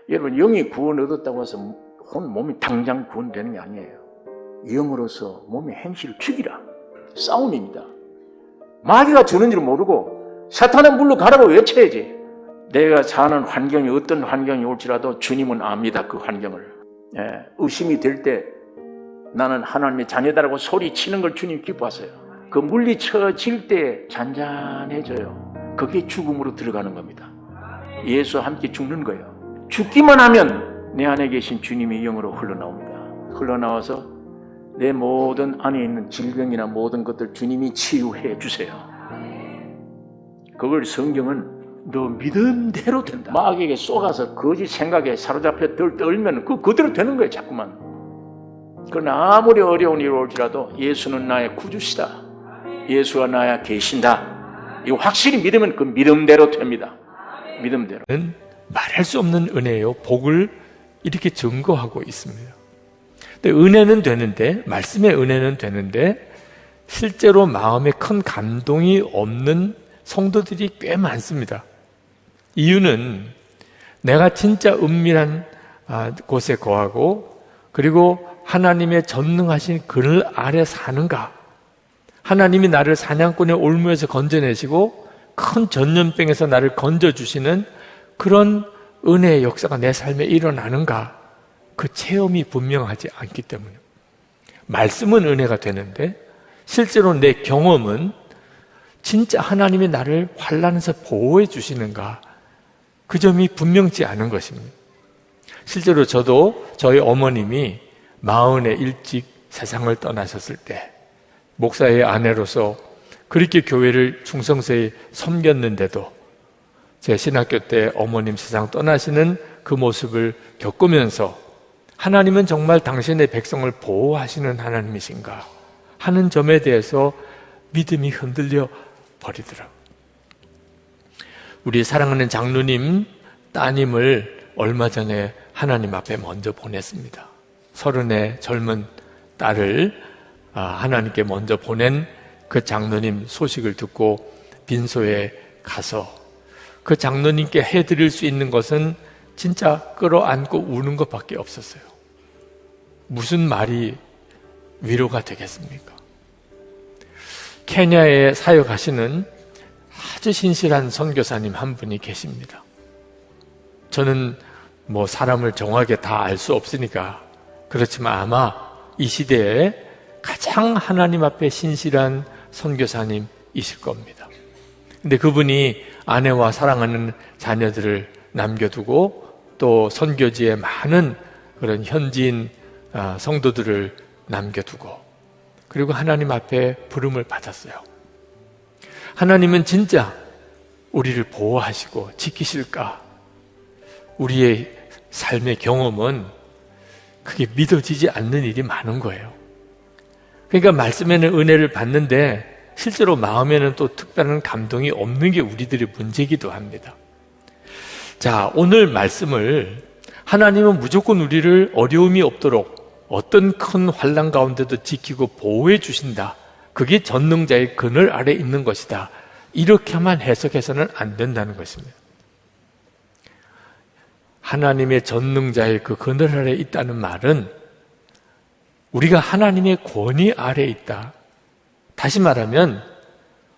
여러분, 영이 구원 얻었다고 해서 몸이 당장 구원되는 게 아니에요. 영으로서 몸의 행실을 죽이라. 싸움입니다. 마귀가 주는 줄 모르고 사탄의 물로 가라고 외쳐야지. 내가 사는 환경이 어떤 환경이 올지라도 주님은 압니다. 그 환경을. 의심이 될 때 나는 하나님의 자녀다라고 소리치는 걸 주님 기뻐하세요. 그 물리쳐질 때 잔잔해져요. 그게 죽음으로 들어가는 겁니다. 예수와 함께 죽는 거예요. 죽기만 하면 내 안에 계신 주님의 영으로 흘러나옵니다. 흘러나와서 내 모든 안에 있는 질병이나 모든 것들 주님이 치유해 주세요. 그걸 성경은 너 믿음대로 된다. 마귀에게 쏘가서 거짓 생각에 사로잡혀 떨면 그대로 되는 거예요. 자꾸만. 그러나 아무리 어려운 일이 올지라도 예수는 나의 구주시다. 예수가 나야 계신다. 이거 확실히 믿으면 그 믿음대로 됩니다. 믿음대로. 말할 수 없는 은혜요. 복을 이렇게 증거하고 있습니다. 근데 은혜는 되는데, 말씀의 은혜는 되는데 실제로 마음에 큰 감동이 없는 성도들이 꽤 많습니다. 이유는 내가 진짜 은밀한 곳에 거하고 그리고 하나님의 전능하신 그늘 아래 사는가? 하나님이 나를 사냥꾼의 올무에서 건져내시고 큰 전염병에서 나를 건져주시는 그런 은혜의 역사가 내 삶에 일어나는가? 그 체험이 분명하지 않기 때문에. 말씀은 은혜가 되는데 실제로 내 경험은 진짜 하나님이 나를 환난에서 보호해 주시는가? 그 점이 분명치 않은 것입니다. 실제로 저도 저희 어머님이 40에 일찍 세상을 떠나셨을 때 목사의 아내로서 그렇게 교회를 충성스레 섬겼는데도 제 신학교 때 어머님 세상 떠나시는 그 모습을 겪으면서 하나님은 정말 당신의 백성을 보호하시는 하나님이신가 하는 점에 대해서 믿음이 흔들려 버리더라고요. 우리 사랑하는 장로님 따님을 얼마 전에 하나님 앞에 먼저 보냈습니다. 30의 젊은 딸을 하나님께 먼저 보낸 그 장로님 소식을 듣고 빈소에 가서 그 장로님께 해드릴 수 있는 것은 진짜 끌어안고 우는 것밖에 없었어요. 무슨 말이 위로가 되겠습니까? 케냐에 사역하시는 아주 신실한 선교사님 한 분이 계십니다. 저는 사람을 정확하게 다 알 수 없으니까 그렇지만 아마 이 시대에 가장 하나님 앞에 신실한 선교사님이실 겁니다. 근데 그분이 아내와 사랑하는 자녀들을 남겨두고 또 선교지에 많은 그런 현지인 성도들을 남겨두고 그리고 하나님 앞에 부름을 받았어요. 하나님은 진짜 우리를 보호하시고 지키실까? 우리의 삶의 경험은 그게 믿어지지 않는 일이 많은 거예요. 그러니까 말씀에는 은혜를 받는데 실제로 마음에는 또 특별한 감동이 없는 게 우리들의 문제이기도 합니다. 자, 오늘 말씀을 하나님은 무조건 우리를 어려움이 없도록 어떤 큰 환난 가운데도 지키고 보호해 주신다. 그게 전능자의 그늘 아래 있는 것이다. 이렇게만 해석해서는 안 된다는 것입니다. 하나님의 전능자의 그 그늘 아래 있다는 말은 우리가 하나님의 권위 아래 있다. 다시 말하면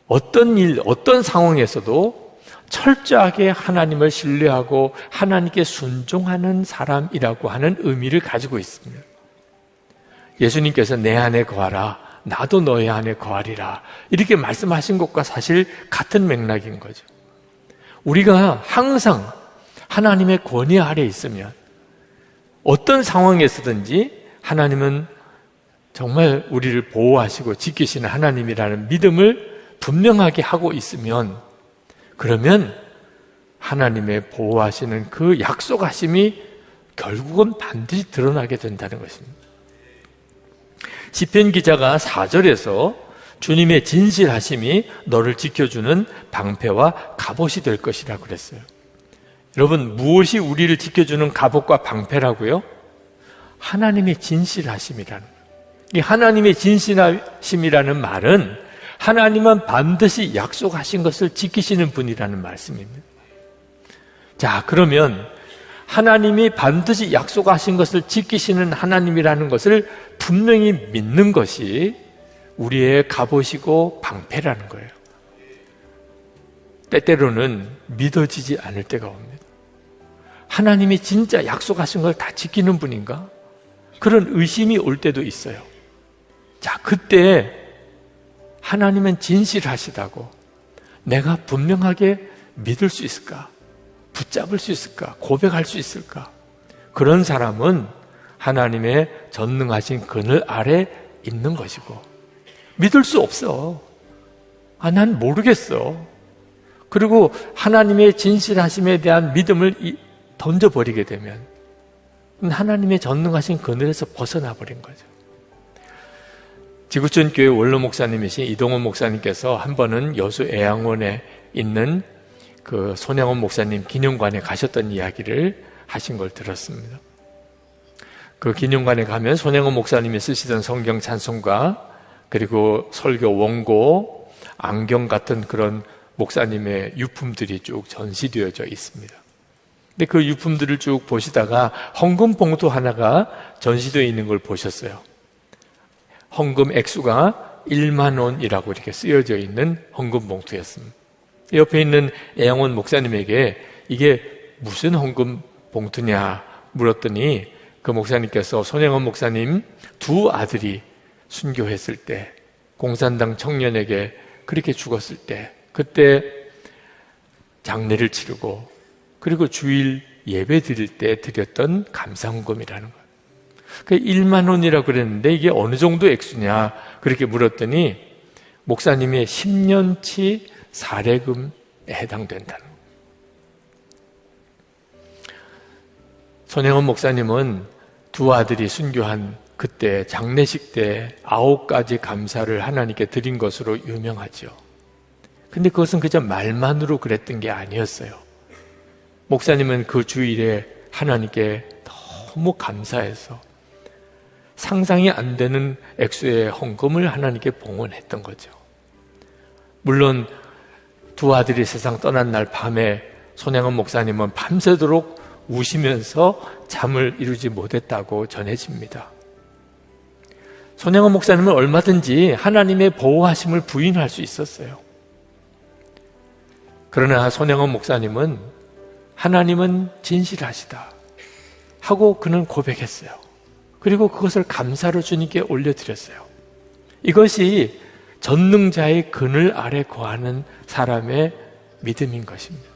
어떤 일, 어떤 상황에서도 철저하게 하나님을 신뢰하고 하나님께 순종하는 사람이라고 하는 의미를 가지고 있습니다. 예수님께서 내 안에 거하라, 나도 너의 안에 거하리라 이렇게 말씀하신 것과 사실 같은 맥락인 거죠. 우리가 항상 하나님의 권위 아래 있으면 어떤 상황에서든지 하나님은 정말 우리를 보호하시고 지키시는 하나님이라는 믿음을 분명하게 하고 있으면 그러면 하나님의 보호하시는 그 약속하심이 결국은 반드시 드러나게 된다는 것입니다. 시편 기자가 4절에서 주님의 진실하심이 너를 지켜주는 방패와 갑옷이 될 것이라고 그랬어요. 여러분, 무엇이 우리를 지켜주는 갑옷과 방패라고요? 하나님의 진실하심이라는 거예요. 이 하나님의 진실하심이라는 말은 하나님은 반드시 약속하신 것을 지키시는 분이라는 말씀입니다. 자, 그러면 하나님이 반드시 약속하신 것을 지키시는 하나님이라는 것을 분명히 믿는 것이 우리의 갑옷이고 방패라는 거예요. 때때로는 믿어지지 않을 때가 옵니다. 하나님이 진짜 약속하신 걸 다 지키는 분인가? 그런 의심이 올 때도 있어요. 자, 그때 하나님은 진실하시다고 내가 분명하게 믿을 수 있을까? 붙잡을 수 있을까? 고백할 수 있을까? 그런 사람은 하나님의 전능하신 그늘 아래 있는 것이고, 믿을 수 없어. 난 모르겠어. 그리고 하나님의 진실하심에 대한 믿음을 던져버리게 되면 하나님의 전능하신 그늘에서 벗어나 버린 거죠. 지구촌 교회 원로 목사님이신 이동원 목사님께서 한 번은 여수 애양원에 있는 그 손양원 목사님 기념관에 가셨던 이야기를 하신 걸 들었습니다. 그 기념관에 가면 손양원 목사님이 쓰시던 성경 찬송가, 그리고 설교 원고, 안경 같은 그런 목사님의 유품들이 쭉 전시되어져 있습니다. 근데 그 유품들을 쭉 보시다가 헌금 봉투 하나가 전시되어 있는 걸 보셨어요. 헌금 액수가 1만 원이라고 이렇게 쓰여져 있는 헌금 봉투였습니다. 옆에 있는 애양원 목사님에게 이게 무슨 헌금 봉투냐 물었더니 그 목사님께서 손양원 목사님 두 아들이 순교했을 때, 공산당 청년에게 그렇게 죽었을 때, 그때 장례를 치르고 그리고 주일 예배 드릴 때 드렸던 감사헌금이라는 거예요. 그 1만 원이라고 그랬는데 이게 어느 정도 액수냐 그렇게 물었더니 목사님의 10년치 사례금에 해당된다는 거예요. 손양원 목사님은 두 아들이 순교한 그때 장례식 때 9가지 감사를 하나님께 드린 것으로 유명하죠. 근데 그것은 그저 말만으로 그랬던 게 아니었어요. 목사님은 그 주일에 하나님께 너무 감사해서 상상이 안 되는 액수의 헌금을 하나님께 봉헌했던 거죠. 물론 두 아들이 세상 떠난 날 밤에 손양원 목사님은 밤새도록 우시면서 잠을 이루지 못했다고 전해집니다. 손양원 목사님은 얼마든지 하나님의 보호하심을 부인할 수 있었어요. 그러나 손양원 목사님은 하나님은 진실하시다 하고 그는 고백했어요. 그리고 그것을 감사로 주님께 올려드렸어요. 이것이 전능자의 그늘 아래 거하는 사람의 믿음인 것입니다.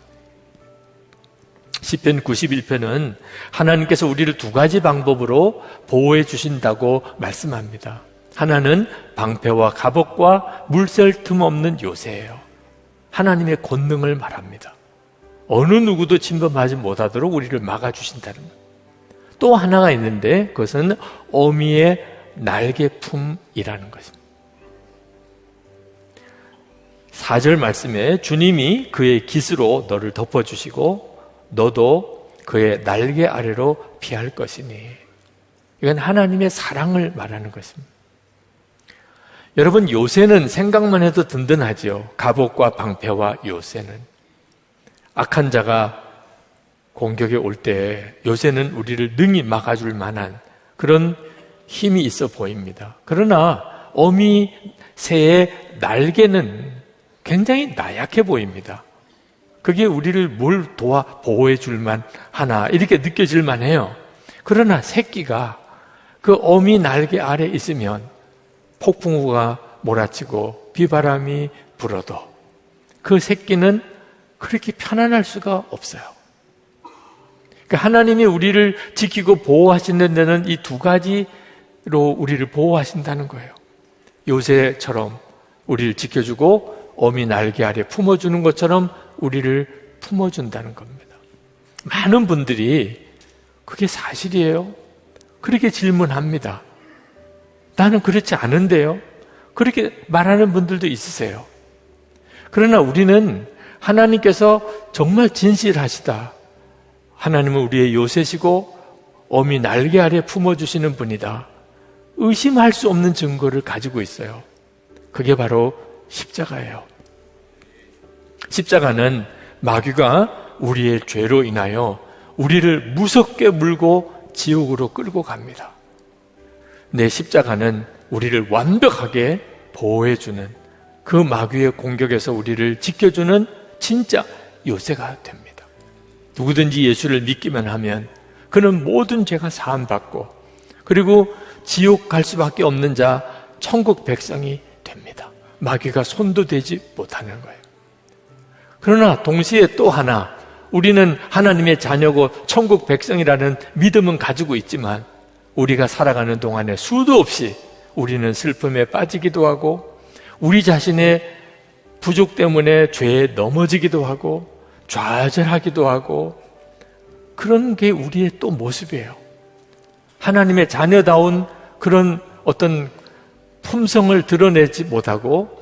시편 91편은 하나님께서 우리를 두 가지 방법으로 보호해 주신다고 말씀합니다. 하나는 방패와 갑옷과 물샐 틈 없는 요새예요. 하나님의 권능을 말합니다. 어느 누구도 침범하지 못하도록 우리를 막아주신다는 것. 또 하나가 있는데 그것은 어미의 날개품이라는 것입니다. 4절 말씀에 주님이 그의 깃으로 너를 덮어주시고 너도 그의 날개 아래로 피할 것이니, 이건 하나님의 사랑을 말하는 것입니다. 여러분, 요새는 생각만 해도 든든하죠. 갑옷과 방패와 요새는. 악한 자가 공격에 올 때 요새는 우리를 능히 막아줄 만한 그런 힘이 있어 보입니다. 그러나 어미 새의 날개는 굉장히 나약해 보입니다. 그게 우리를 뭘 도와 보호해 줄만 하나 이렇게 느껴질만 해요. 그러나 새끼가 그 어미 날개 아래 있으면 폭풍우가 몰아치고 비바람이 불어도 그 새끼는 그렇게 편안할 수가 없어요. 그러니까 하나님이 우리를 지키고 보호하시는 데는 이 두 가지로 우리를 보호하신다는 거예요. 요새처럼 우리를 지켜주고 어미 날개 아래 품어주는 것처럼 우리를 품어준다는 겁니다. 많은 분들이 그게 사실이에요? 그렇게 질문합니다. 나는 그렇지 않은데요? 그렇게 말하는 분들도 있으세요. 그러나 우리는 하나님께서 정말 진실하시다. 하나님은 우리의 요새시고 어미 날개 아래 품어주시는 분이다. 의심할 수 없는 증거를 가지고 있어요. 그게 바로 십자가예요. 십자가는 마귀가 우리의 죄로 인하여 우리를 무섭게 물고 지옥으로 끌고 갑니다. 내 십자가는 우리를 완벽하게 보호해주는, 그 마귀의 공격에서 우리를 지켜주는 진짜 요새가 됩니다. 누구든지 예수를 믿기만 하면 그는 모든 죄가 사함받고, 그리고 지옥 갈 수밖에 없는 자, 천국 백성이 됩니다. 마귀가 손도 대지 못하는 거예요. 그러나 동시에 또 하나, 우리는 하나님의 자녀고 천국 백성이라는 믿음은 가지고 있지만 우리가 살아가는 동안에 수도 없이 우리는 슬픔에 빠지기도 하고, 우리 자신의 부족 때문에 죄에 넘어지기도 하고, 좌절하기도 하고, 그런 게 우리의 또 모습이에요. 하나님의 자녀다운 그런 어떤 품성을 드러내지 못하고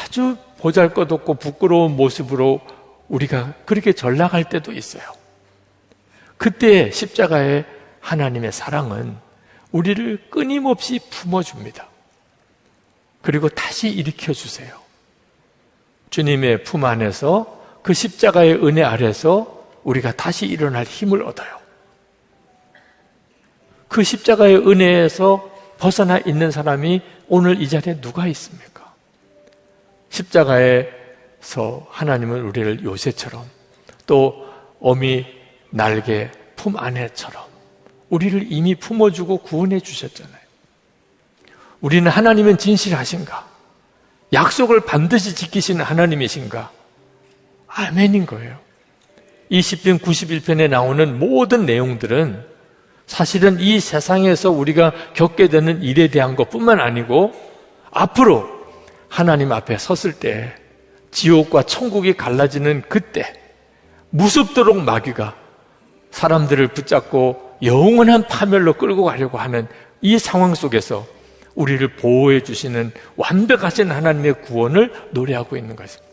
아주 보잘것없고 부끄러운 모습으로 우리가 그렇게 전락할 때도 있어요. 그때 십자가의 하나님의 사랑은 우리를 끊임없이 품어줍니다. 그리고 다시 일으켜주세요. 주님의 품 안에서, 그 십자가의 은혜 아래서 우리가 다시 일어날 힘을 얻어요. 그 십자가의 은혜에서 벗어나 있는 사람이 오늘 이 자리에 누가 있습니까? 십자가에서 하나님은 우리를 요새처럼, 또 어미 날개 품 안에처럼 우리를 이미 품어주고 구원해 주셨잖아요. 우리는 하나님은 진실하신가? 약속을 반드시 지키시는 하나님이신가? 아멘인 거예요. 이 시편 91편에 나오는 모든 내용들은 사실은 이 세상에서 우리가 겪게 되는 일에 대한 것뿐만 아니고, 앞으로 하나님 앞에 섰을 때, 지옥과 천국이 갈라지는 그때 무섭도록 마귀가 사람들을 붙잡고 영원한 파멸로 끌고 가려고 하는 이 상황 속에서 우리를 보호해 주시는 완벽하신 하나님의 구원을 노래하고 있는 것입니다.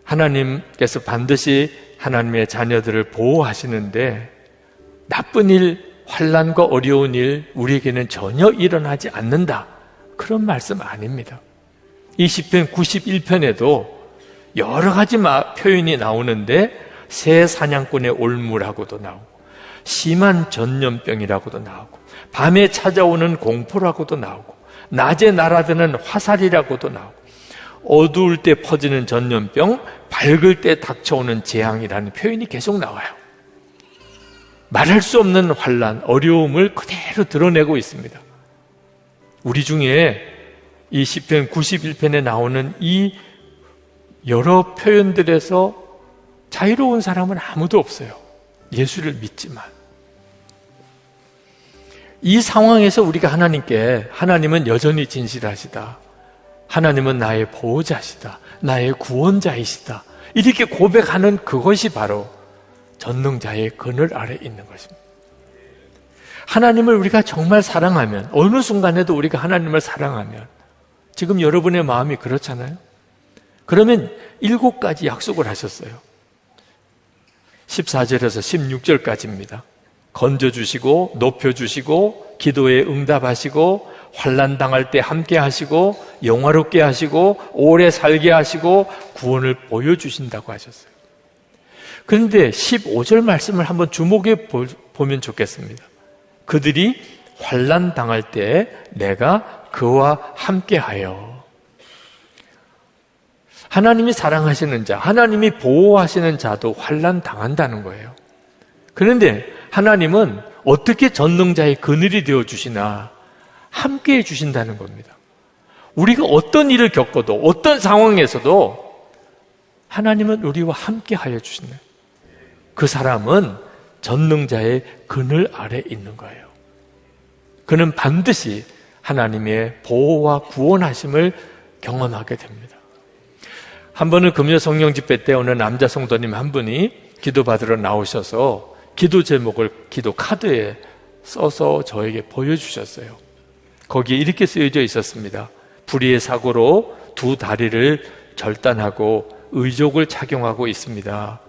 하나님께서 반드시 하나님의 자녀들을 보호하시는데, 나쁜 일, 환난과 어려운 일 우리에게는 전혀 일어나지 않는다, 그런 말씀 아닙니다. 이 시편 91편에도 여러 가지 표현이 나오는데, 새 사냥꾼의 올무라고도 나오고, 심한 전염병이라고도 나오고, 밤에 찾아오는 공포라고도 나오고, 낮에 날아드는 화살이라고도 나오고, 어두울 때 퍼지는 전염병, 밝을 때 닥쳐오는 재앙이라는 표현이 계속 나와요. 말할 수 없는 환난, 어려움을 그대로 드러내고 있습니다. 우리 중에 이 시편 91편에 나오는 이 여러 표현들에서 자유로운 사람은 아무도 없어요. 예수를 믿지만. 이 상황에서 우리가 하나님께, 하나님은 여전히 진실하시다, 하나님은 나의 보호자시다, 나의 구원자이시다, 이렇게 고백하는 그것이 바로 전능자의 그늘 아래 있는 것입니다. 하나님을 우리가 정말 사랑하면, 어느 순간에도 우리가 하나님을 사랑하면, 지금 여러분의 마음이 그렇잖아요. 그러면 7가지 약속을 하셨어요. 14절에서 16절까지입니다. 건져주시고 높여주시고 기도에 응답하시고 환난 당할 때 함께 하시고 영화롭게 하시고 오래 살게 하시고 구원을 보여주신다고 하셨어요. 그런데 15절 말씀을 한번 주목해 보면 좋겠습니다. 그들이 환난 당할 때 내가 그와 함께하여. 하나님이 사랑하시는 자, 하나님이 보호하시는 자도 환난 당한다는 거예요. 그런데 하나님은 어떻게 전능자의 그늘이 되어주시나, 함께해 주신다는 겁니다. 우리가 어떤 일을 겪어도, 어떤 상황에서도 하나님은 우리와 함께하여 주신다. 그 사람은 전능자의 그늘 아래 있는 거예요. 그는 반드시 하나님의 보호와 구원하심을 경험하게 됩니다. 한 번은 금요 성령 집회 때 어느 남자 성도님 한 분이 기도받으러 나오셔서 기도 제목을 기도 카드에 써서 저에게 보여주셨어요. 거기에 이렇게 쓰여져 있었습니다. 불의의 사고로 2 다리를 절단하고 의족을 착용하고 있습니다.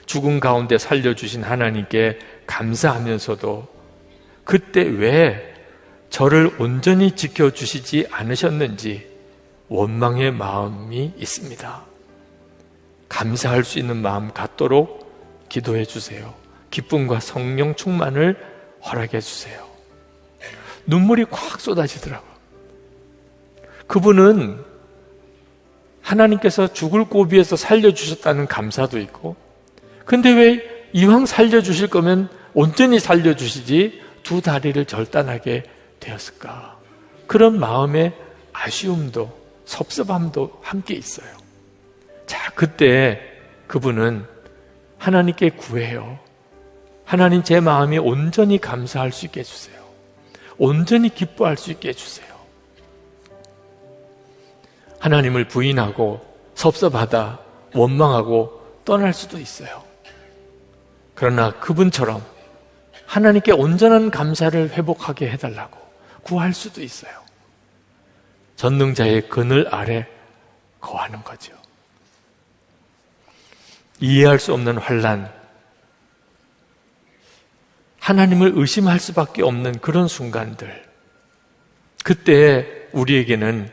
죽음 가운데 살려주신 하나님께 감사하면서도 그때 왜 저를 온전히 지켜주시지 않으셨는지 원망의 마음이 있습니다. 감사할 수 있는 마음 갖도록 기도해 주세요. 기쁨과 성령 충만을 허락해 주세요. 눈물이 콱 쏟아지더라고요. 그분은 하나님께서 죽을 고비에서 살려주셨다는 감사도 있고, 근데 왜 이왕 살려주실 거면 온전히 살려주시지 두 다리를 절단하게 되었을까? 그런 마음의 아쉬움도 섭섭함도 함께 있어요. 자, 그때 그분은 하나님께 구해요. 하나님, 제 마음이 온전히 감사할 수 있게 해주세요. 온전히 기뻐할 수 있게 해주세요. 하나님을 부인하고 섭섭하다, 원망하고 떠날 수도 있어요. 그러나 그분처럼 하나님께 온전한 감사를 회복하게 해달라고 구할 수도 있어요. 전능자의 그늘 아래 거하는 거죠. 이해할 수 없는 환난, 하나님을 의심할 수밖에 없는 그런 순간들, 그때 우리에게는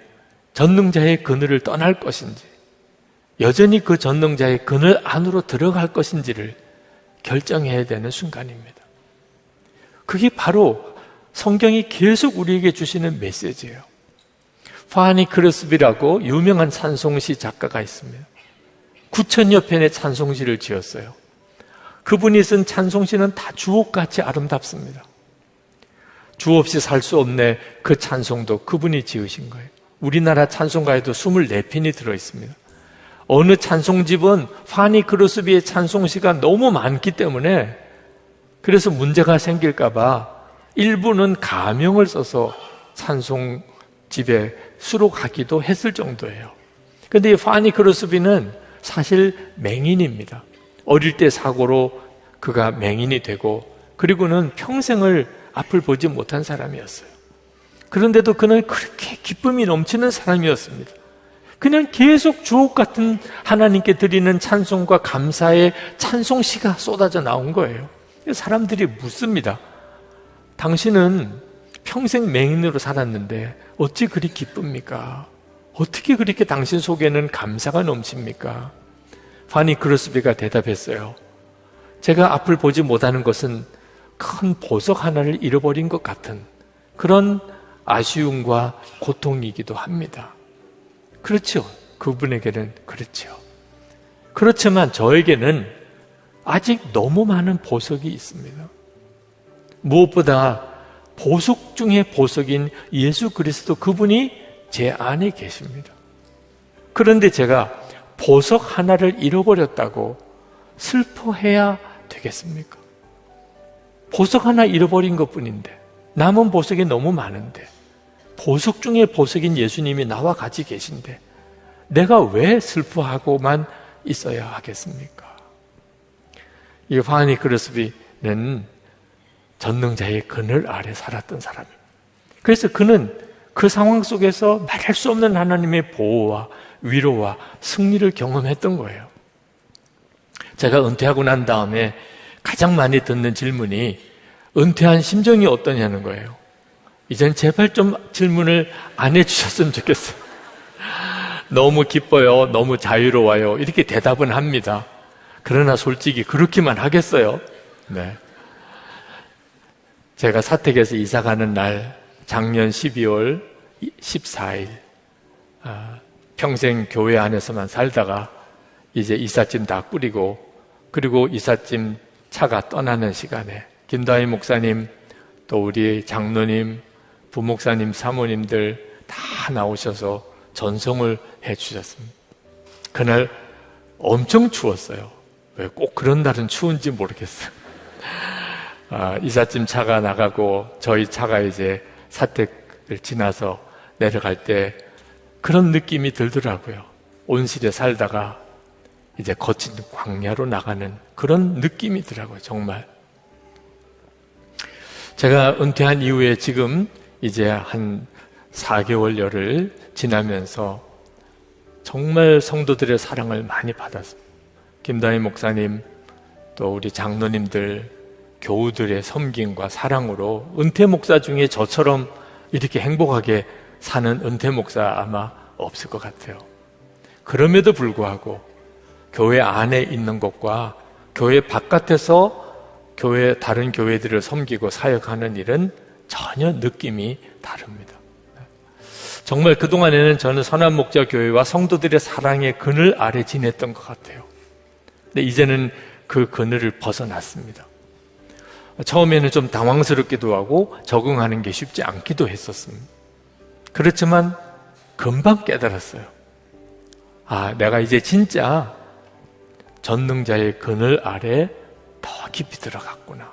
전능자의 그늘을 떠날 것인지 여전히 그 전능자의 그늘 안으로 들어갈 것인지를 결정해야 되는 순간입니다. 그게 바로 성경이 계속 우리에게 주시는 메시지예요. 파니 크르스비라고 유명한 찬송시 작가가 있습니다. 9,000여 편의 찬송시를 지었어요. 그분이 쓴 찬송시는 다 주옥같이 아름답습니다. 주 없이 살 수 없네, 그 찬송도 그분이 지으신 거예요. 우리나라 찬송가에도 24편이 들어있습니다. 어느 찬송집은 파니 크르스비의 찬송시가 너무 많기 때문에 그래서 문제가 생길까봐 일부는 가명을 써서 찬송집에 수록하기도 했을 정도예요. 그런데 이 파니 크르스비는 사실 맹인입니다. 어릴 때 사고로 그가 맹인이 되고 그리고는 평생을 앞을 보지 못한 사람이었어요. 그런데도 그는 그렇게 기쁨이 넘치는 사람이었습니다. 그냥 계속 주옥 같은 하나님께 드리는 찬송과 감사의 찬송시가 쏟아져 나온 거예요. 사람들이 묻습니다. 당신은 평생 맹인으로 살았는데 어찌 그리 기쁩니까? 어떻게 그렇게 당신 속에는 감사가 넘칩니까? 파니 크르스비가 대답했어요. 제가 앞을 보지 못하는 것은 큰 보석 하나를 잃어버린 것 같은 그런 아쉬움과 고통이기도 합니다. 그렇죠. 그분에게는 그렇죠. 그렇지만 저에게는 아직 너무 많은 보석이 있습니다. 무엇보다 보석 중에 보석인 예수 그리스도, 그분이 제 안에 계십니다. 그런데 제가 보석 하나를 잃어버렸다고 슬퍼해야 되겠습니까? 보석 하나 잃어버린 것뿐인데, 남은 보석이 너무 많은데, 보석 중에 보석인 예수님이 나와 같이 계신데 내가 왜 슬퍼하고만 있어야 하겠습니까? 이 파니 크르스비는 전능자의 그늘 아래 살았던 사람입니다. 그래서 그는 그 상황 속에서 말할 수 없는 하나님의 보호와 위로와 승리를 경험했던 거예요. 제가 은퇴하고 난 다음에 가장 많이 듣는 질문이 은퇴한 심정이 어떠냐는 거예요. 이젠 제발 좀 질문을 안 해주셨으면 좋겠어요. 너무 기뻐요, 너무 자유로워요, 이렇게 대답은 합니다. 그러나 솔직히 그렇게만 하겠어요? 네. 제가 사택에서 이사가는 날 작년 12월 14일 평생 교회 안에서만 살다가 이제 이삿짐 다 꾸리고 그리고 이삿짐 차가 떠나는 시간에 김다희 목사님, 또 우리 장로님, 부목사님, 사모님들 다 나오셔서 전송을 해주셨습니다. 그날 엄청 추웠어요. 왜 꼭 그런 날은 추운지 모르겠어요. 이삿짐 차가 나가고 저희 차가 이제 사택을 지나서 내려갈 때 그런 느낌이 들더라고요. 온실에 살다가 이제 거친 광야로 나가는 그런 느낌이더라고요. 정말. 제가 은퇴한 이후에 지금 이제 한 4개월여를 지나면서 정말 성도들의 사랑을 많이 받았습니다. 김다희 목사님, 또 우리 장로님들, 교우들의 섬김과 사랑으로 은퇴 목사 중에 저처럼 이렇게 행복하게 사는 은퇴 목사 아마 없을 것 같아요. 그럼에도 불구하고 교회 안에 있는 것과 교회 바깥에서 다른 교회들을 섬기고 사역하는 일은 전혀 느낌이 다릅니다. 정말 그동안에는 저는 선한목자교회와 성도들의 사랑의 그늘 아래 지냈던 것 같아요. 근데 이제는 그 그늘을 벗어났습니다. 처음에는 좀 당황스럽기도 하고 적응하는 게 쉽지 않기도 했었습니다. 그렇지만 금방 깨달았어요. 내가 이제 진짜 전능자의 그늘 아래 더 깊이 들어갔구나.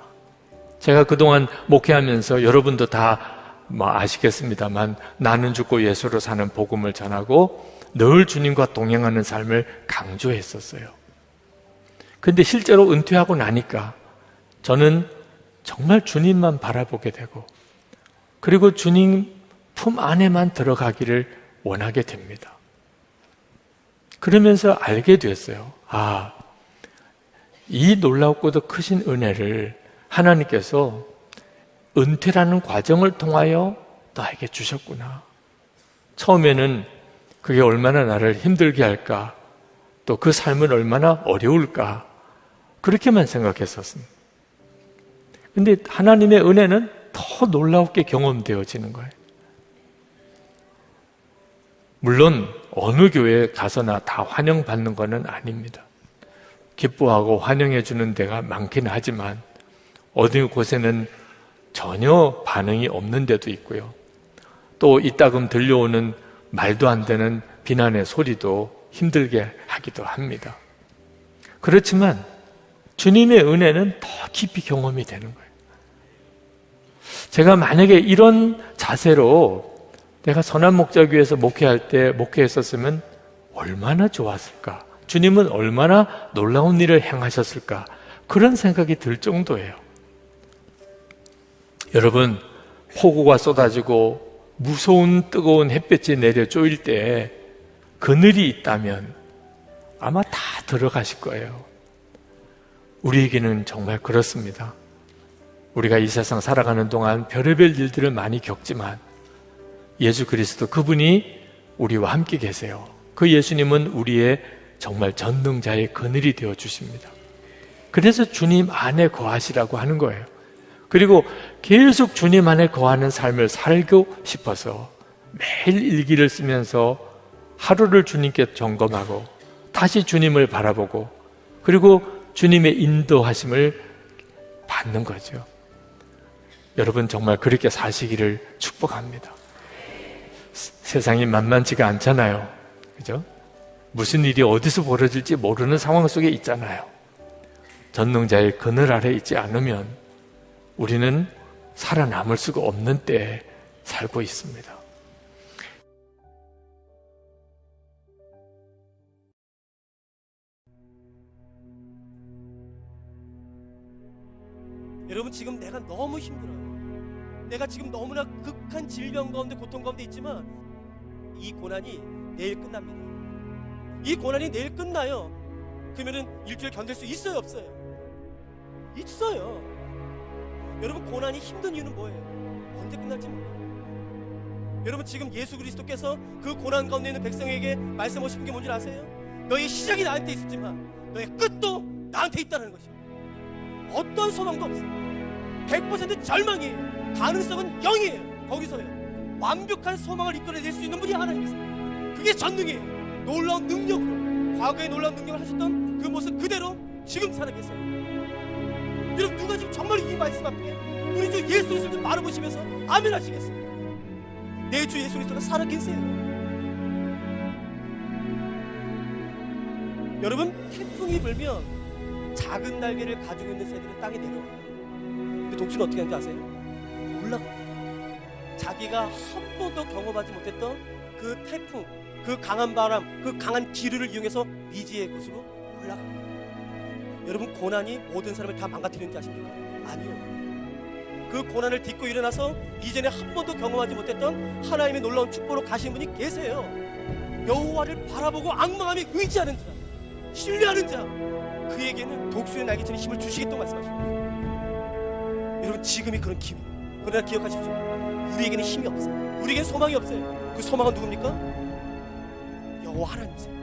제가 그동안 목회하면서 여러분도 다 아시겠습니다만 나는 죽고 예수로 사는 복음을 전하고 늘 주님과 동행하는 삶을 강조했었어요. 근데 실제로 은퇴하고 나니까 저는 정말 주님만 바라보게 되고 그리고 주님 품 안에만 들어가기를 원하게 됩니다. 그러면서 알게 됐어요. 이 놀랍고도 크신 은혜를 하나님께서 은퇴라는 과정을 통하여 나에게 주셨구나. 처음에는 그게 얼마나 나를 힘들게 할까, 또 그 삶은 얼마나 어려울까, 그렇게만 생각했었습니다. 근데 하나님의 은혜는 더 놀랍게 경험되어지는 거예요. 물론 어느 교회에 가서나 다 환영받는 것은 아닙니다. 기뻐하고 환영해 주는 데가 많긴 하지만 어느 곳에는 전혀 반응이 없는 데도 있고요. 또 이따금 들려오는 말도 안 되는 비난의 소리도 힘들게 하기도 합니다. 그렇지만 주님의 은혜는 더 깊이 경험이 되는 거예요. 제가 만약에 이런 자세로 내가 선한목자교회에서 목회할 때 목회했었으면 얼마나 좋았을까? 주님은 얼마나 놀라운 일을 행하셨을까? 그런 생각이 들 정도예요. 여러분, 폭우가 쏟아지고 무서운 뜨거운 햇볕이 내려 쪼일 때 그늘이 있다면 아마 다 들어가실 거예요. 우리에게는 정말 그렇습니다. 우리가 이 세상 살아가는 동안 별의별 일들을 많이 겪지만 예수 그리스도 그분이 우리와 함께 계세요. 그 예수님은 우리의 정말 전능자의 그늘이 되어 주십니다. 그래서 주님 안에 거하시라고 하는 거예요. 그리고 계속 주님 안에 거하는 삶을 살고 싶어서 매일 일기를 쓰면서 하루를 주님께 점검하고 다시 주님을 바라보고 그리고 주님의 인도하심을 받는 거죠. 여러분 정말 그렇게 사시기를 축복합니다. 세상이 만만치가 않잖아요. 그죠? 무슨 일이 어디서 벌어질지 모르는 상황 속에 있잖아요. 전능자의 그늘 아래 있지 않으면 우리는 살아남을 수가 없는 때에 살고 있습니다. 여러분 지금 내가 너무 힘들어요. 내가 지금 너무나 극한 질병 가운데 고통 가운데 있지만 이 고난이 내일 끝납니다. 이 고난이 내일 끝나요. 그러면은 일주일 견딜 수 있어요, 없어요? 있어요. 여러분 고난이 힘든 이유는 뭐예요? 언제 끝날지 몰라요. 여러분 지금 예수 그리스도께서 그 고난 가운데 있는 백성에게 말씀하시는 게 뭔지 아세요? 너의 시작이 나한테 있었지만 너의 끝도 나한테 있다는 것입니다. 어떤 소망도 없어요. 100% 절망이에요. 가능성은 0이에요. 거기서요. 완벽한 소망을 이끌어낼 수 있는 분이 하나님이세요. 그게 전능이에요. 놀라운 능력으로 과거에 놀라운 능력을 하셨던 그 모습 그대로 지금 살아계세요. 여러분 누가 지금 정말 이 말씀 앞에 우리 주 예수 그리스도를 바라보시면서 아멘 하시겠어요? 내 주 예수 그리스도가 살아계세요. 여러분 태풍이 불면 작은 날개를 가지고 있는 새들은 땅에 내려와요. 근데 독수리는 어떻게 하는지 아세요? 올라갑니다. 자기가 한 번도 경험하지 못했던 그 태풍, 그 강한 바람, 그 강한 기류를 이용해서 미지의 곳으로 올라갑니다. 여러분 고난이 모든 사람을 다 망가뜨리는지 아십니까? 아니요. 그 고난을 딛고 일어나서 이전에 한 번도 경험하지 못했던 하나님의 놀라운 축복으로 가신 분이 계세요. 여호와를 바라보고 악망하며 의지하는 자, 신뢰하는 자, 그에게는 독수리의 날개처럼 힘을 주시겠다고 말씀하십니다. 여러분 지금이 그런 기회. 그러나 기억하십시오. 우리에게는 힘이 없어요. 우리에게는 소망이 없어요. 그 소망은 누굽니까? 여호와 하나님이세요.